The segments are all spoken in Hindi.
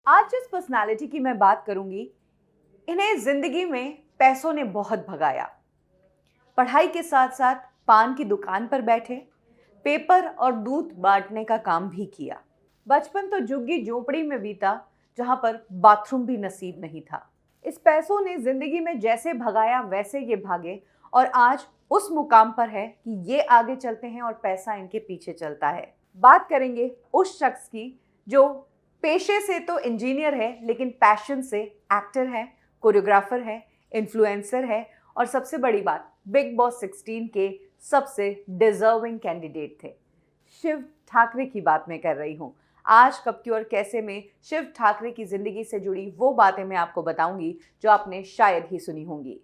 आज जिस पर्सनालिटी की मैं बात करूंगी, इन्हें जिंदगी में पैसों ने बहुत भगाया। पढ़ाई के साथ साथ पान की दुकान पर बैठे, पेपर और दूध बांटने का काम भी किया। बचपन तो झुग्गी झोपड़ी में बीता, जहां पर बाथरूम भी नसीब नहीं था। इस पैसों ने जिंदगी में जैसे भगाया वैसे ये भागे और आज उस मुकाम पर है कि ये आगे चलते हैं और पैसा इनके पीछे चलता है। बात करेंगे उस शख्स की जो पेशे से तो इंजीनियर है, लेकिन पैशन से एक्टर है, कोरियोग्राफर है, इन्फ्लुएंसर है और सबसे बड़ी बात, बिग बॉस 16 के सबसे डिजर्विंग कैंडिडेट थे। शिव ठाकरे की बात मैं कर रही हूँ। आज कब क्यों और कैसे में शिव ठाकरे की जिंदगी से जुड़ी वो बातें मैं आपको बताऊंगी जो आपने शायद ही सुनी होंगी।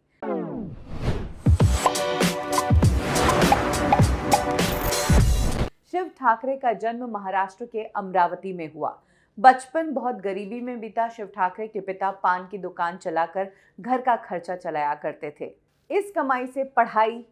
शिव ठाकरे का जन्म महाराष्ट्र के अमरावती में हुआ। बचपन बहुत गरीबी में बीता। शिव ठाकरे के पिता पान की दुकान चलाकर घर का खर्चा चलाया करते थे। इस कमाई से पढ़ाई,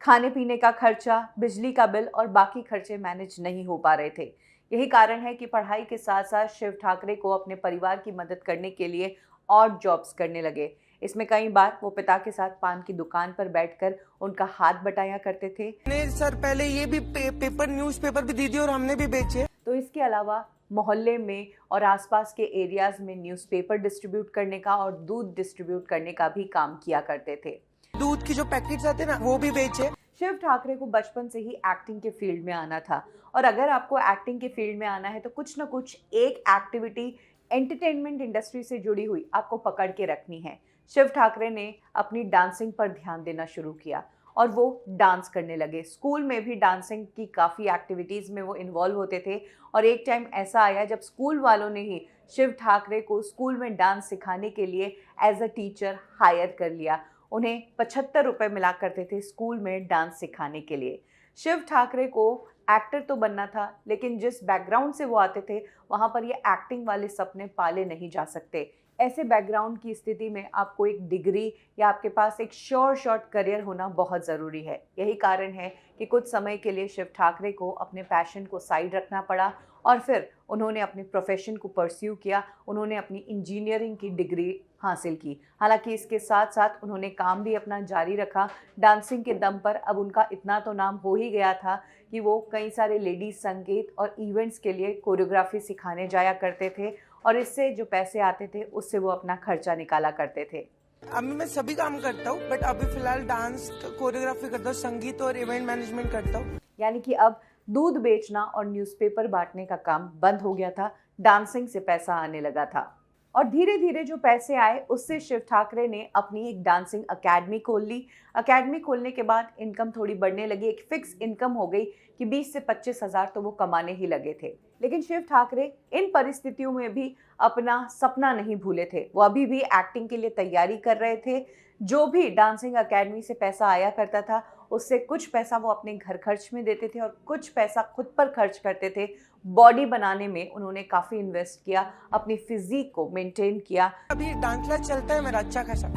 खाने पीने का खर्चा, बिजली का बिल और बाकी खर्चे मैनेज नहीं हो पा रहे थे। यही कारण है कि पढ़ाई के साथ साथ शिव ठाकरे को अपने परिवार की मदद करने के लिए और जॉब्स करने लगे। इसमें कई बार वो पिता के साथ पान की दुकान पर बैठकर उनका हाथ बटाया करते थे। सर पहले ये भी पेपर न्यूज़पेपर भी दी थी और हमने भी बेचे। तो इसके अलावा मोहल्ले में और आसपास के एरियाज में न्यूज़पेपर डिस्ट्रीब्यूट करने का और दूध डिस्ट्रीब्यूट करने का भी काम किया करते थे। दूध की जो पैकेट्स आते ना वो भी बेचे। शिव ठाकरे को बचपन से ही एक्टिंग के फील्ड में आना था और अगर आपको एक्टिंग के फील्ड में आना है तो कुछ ना कुछ एक एक्टिविटी एंटरटेनमेंट इंडस्ट्री से जुड़ी हुई आपको पकड़ के रखनी है। शिव ठाकरे ने अपनी डांसिंग पर ध्यान देना शुरू किया और वो डांस करने लगे। स्कूल में भी डांसिंग की काफ़ी एक्टिविटीज़ में वो इन्वॉल्व होते थे और एक टाइम ऐसा आया जब स्कूल वालों ने ही शिव ठाकरे को स्कूल में डांस सिखाने के लिए एज अ टीचर हायर कर लिया। उन्हें 75 रुपये मिला करते थे स्कूल में डांस सिखाने के लिए। शिव ठाकरे को एक्टर तो बनना था, लेकिन जिस बैकग्राउंड से वो आते थे वहाँ पर ये एक्टिंग वाले सपने पाले नहीं जा सकते। ऐसे बैकग्राउंड की स्थिति में आपको एक डिग्री या आपके पास एक शॉर्ट करियर होना बहुत ज़रूरी है। यही कारण है कि कुछ समय के लिए शिव ठाकरे को अपने पैशन को साइड रखना पड़ा और फिर उन्होंने अपने प्रोफेशन को परस्यू किया। उन्होंने अपनी इंजीनियरिंग की डिग्री हासिल की। हालांकि इसके साथ साथ उन्होंने काम भी अपना जारी रखा। डांसिंग के दम पर अब उनका इतना तो नाम हो ही गया था कि वो कई सारे लेडीज संगीत और इवेंट्स के लिए कोरियोग्राफी सिखाने जाया करते थे और इससे जो पैसे आते थे उससे वो अपना खर्चा निकाला करते थे। अभी मैं सभी काम करता हूँ, बट अभी फिलहाल डांस, कोरियोग्राफी करता हूँ, संगीत और इवेंट मैनेजमेंट करता हूँ। यानी कि अब दूध बेचना और न्यूज़पेपर बांटने का काम बंद हो गया था, डांसिंग से पैसा आने लगा था और धीरे धीरे जो पैसे आए उससे शिव ठाकरे ने अपनी एक डांसिंग अकेडमी खोल ली। अकेडमी खोलने के बाद इनकम थोड़ी बढ़ने लगी। एक फिक्स इनकम हो गई कि 20 से 25 हज़ार तो वो कमाने ही लगे थे। लेकिन शिव ठाकरे इन परिस्थितियों में भी अपना सपना नहीं भूले थे। वो अभी भी एक्टिंग के लिए तैयारी कर रहे थे। जो भी डांसिंग अकेडमी से पैसा आया करता था उससे कुछ पैसा वो अपने घर खर्च में देते थे और कुछ पैसा खुद पर खर्च करते थे। बॉडी बनाने में उन्होंने काफ़ी इन्वेस्ट किया, अपनी फिजिक को मेंटेन किया। अभी डांस क्लास चलता है मेरा अच्छा खासा,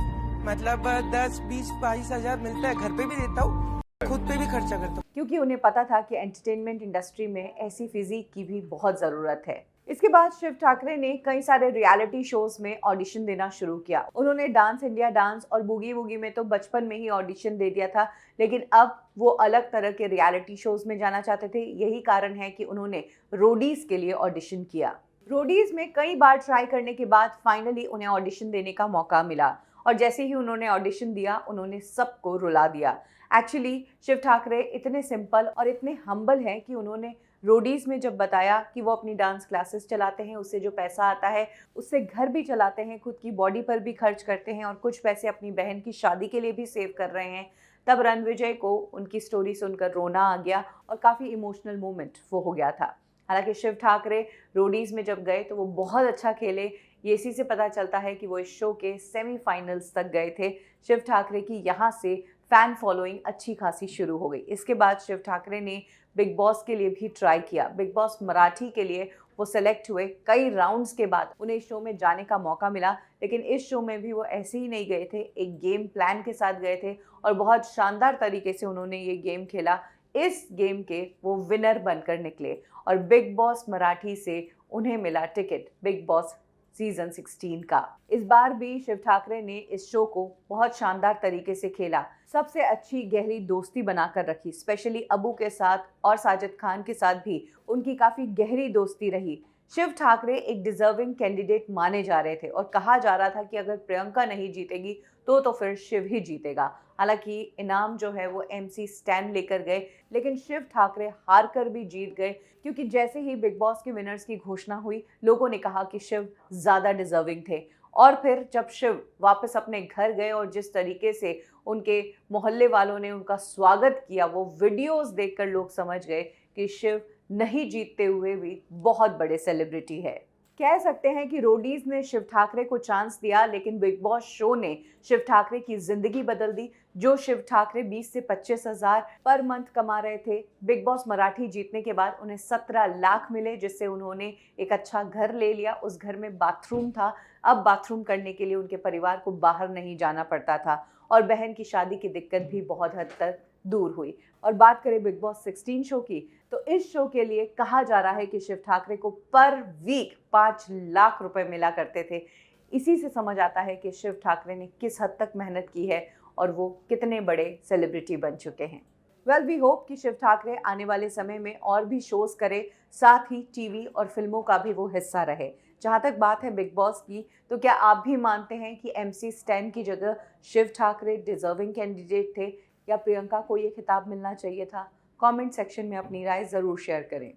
मतलब 10, 20, 22 हज़ार मिलता है। घर पे भी देता हूँ, खुद पे भी खर्चा करता हूँ, क्योंकि उन्हें पता था कि एंटरटेनमेंट इंडस्ट्री में ऐसी फिजिक की भी बहुत ज़रूरत है। इसके बाद शिव ठाकरे ने कई सारे रियलिटी शोज में ऑडिशन देना शुरू किया। उन्होंने डांस इंडिया डांस और बूगी वूगी में तो बचपन में ही ऑडिशन दे दिया था, लेकिन अब वो अलग तरह के रियलिटी शोज में जाना चाहते थे। यही कारण है कि उन्होंने रोडीज के लिए ऑडिशन किया। रोडीज में कई बार ट्राई करने के बाद फाइनली उन्हें ऑडिशन देने का मौका मिला और जैसे ही उन्होंने ऑडिशन दिया उन्होंने सबको रुला दिया। एक्चुअली शिव ठाकरे इतने सिंपल और इतने हम्बल हैं कि उन्होंने रोडीज में जब बताया कि वो अपनी डांस क्लासेस चलाते हैं, उससे जो पैसा आता है उससे घर भी चलाते हैं, खुद की बॉडी पर भी खर्च करते हैं और कुछ पैसे अपनी बहन की शादी के लिए भी सेव कर रहे हैं, तब रणविजय को उनकी स्टोरी सुनकर रोना आ गया और काफ़ी इमोशनल मोमेंट वो हो गया था। हालांकि शिव ठाकरे रोडीज में जब गए तो वो बहुत अच्छा खेले। ये इसी से पता चलता है कि वो इस शो के सेमीफाइनल्स तक गए थे। शिव ठाकरे की यहाँ से फैन फॉलोइंग अच्छी खासी शुरू हो गई। इसके बाद शिव ठाकरे ने बिग बॉस के लिए भी ट्राई किया। बिग बॉस मराठी के लिए वो सेलेक्ट हुए। कई राउंड्स के बाद उन्हें इस शो में जाने का मौका मिला, लेकिन इस शो में भी वो ऐसे ही नहीं गए थे, एक गेम प्लान के साथ गए थे और बहुत शानदार तरीके से उन्होंने ये गेम खेला। इस गेम के वो विनर बनकर निकले और बिग बॉस मराठी से उन्हें मिला टिकट बिग बॉस सीजन 16 का। इस बार भी शिव ठाकरे ने इस शो को बहुत शानदार तरीके से खेला, सबसे अच्छी गहरी दोस्ती बनाकर रखी। स्पेशली अबू के साथ और साजिद खान के साथ भी उनकी काफी गहरी दोस्ती रही। शिव ठाकरे एक डिजर्विंग कैंडिडेट माने जा रहे थे और कहा जा रहा था कि अगर प्रियंका नहीं जीतेगी तो फिर शिव ही जीतेगा। हालांकि इनाम जो है वो MC स्टैन लेकर गए, लेकिन शिव ठाकरे हार कर भी जीत गए, क्योंकि जैसे ही बिग बॉस के विनर्स की घोषणा हुई, लोगों ने कहा कि शिव ज़्यादा डिजर्विंग थे। और फिर जब शिव वापस अपने घर गए और जिस तरीके से उनके मोहल्ले वालों ने उनका स्वागत किया, वो वीडियोस देखकर लोग समझ गए कि शिव नहीं जीतते हुए भी बहुत बड़े सेलिब्रिटी है। कह सकते हैं कि रोडीज ने शिव ठाकरे को चांस दिया, लेकिन बिग बॉस शो ने शिव ठाकरे की जिंदगी बदल दी। जो शिव ठाकरे 20 से 25 हजार पर मंथ कमा रहे थे, बिग बॉस मराठी जीतने के बाद उन्हें 17 लाख मिले, जिससे उन्होंने एक अच्छा घर ले लिया। उस घर में बाथरूम था। अब बाथरूम करने के लिए उनके परिवार को बाहर नहीं जाना पड़ता था और बहन की शादी की दिक्कत भी बहुत हद तक दूर हुई। और बात करें बिग बॉस 16 शो की, तो इस शो के लिए कहा जा रहा है कि शिव ठाकरे को पर वीक 5 लाख रुपए मिला करते थे। इसी से समझ आता है कि शिव ठाकरे ने किस हद तक मेहनत की है और वो कितने बड़े सेलिब्रिटी बन चुके हैं। वेल, वी होप कि शिव ठाकरे आने वाले समय में और भी शोज करे, साथ ही टीवी और फिल्मों का भी वो हिस्सा रहे। जहाँ तक बात है बिग बॉस की, तो क्या आप भी मानते हैं कि MC स्टैन की जगह शिव ठाकरे डिजर्विंग कैंडिडेट थे, या प्रियंका को ये खिताब मिलना चाहिए था? कमेंट सेक्शन में अपनी राय ज़रूर शेयर करें।